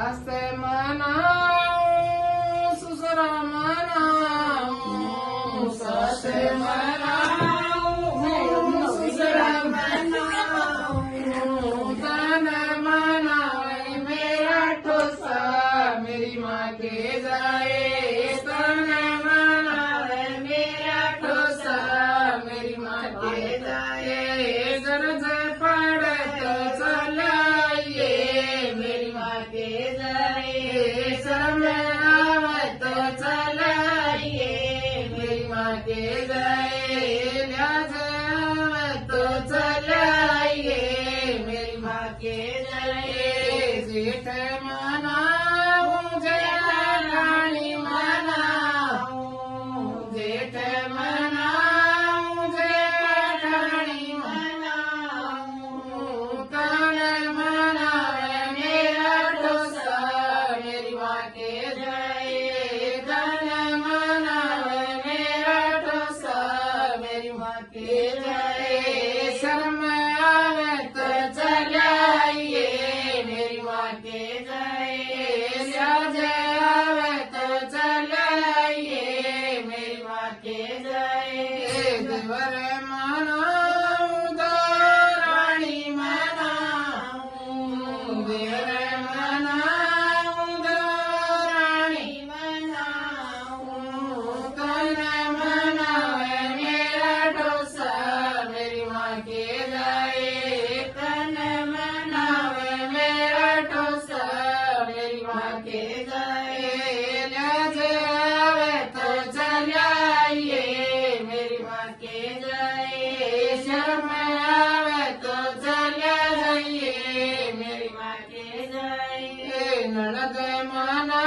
सास मनाऊं ससुर मनाऊं सास मनाऊं ससुर मनाऊं तन मनावे मेरा ठोसा मेरी माँ के जाए तन मनावे मेरा ठोसा मेरी माँ के जाए गरज पड़े तो चलाइए मेरी माँ के जाए शर्म आवे तो चलाइए मेरी माँ के जाए लाज आवे तो चलाइए मेरी माँ के जाए जेठ मनाऊं जेठानी मनाऊं जेठ मनाऊं जेठानी मनाऊं तन मनावे मेरा ठोसा मेरी माँ के जाए तन मनावे मेरा ठोसा मेरी माँ के जाए शर्म आवे तो चलाइए मेरी माँ के जाए लाज आवे तो चलाइए मेरी माँ के जाए देवर मनाऊं रानी मनाऊं देवर मनाऊं रानी मनाऊं तन मनावे मेरा ठोसा मेरी माँ के जाए तन मनावे मेरा ठोसा मेरी माँ के जाए लाज आवे तो चलाइए मेरी माँ के जाए शर्म आवे तो चला जाइए मेरी माँ के जाए ननद मना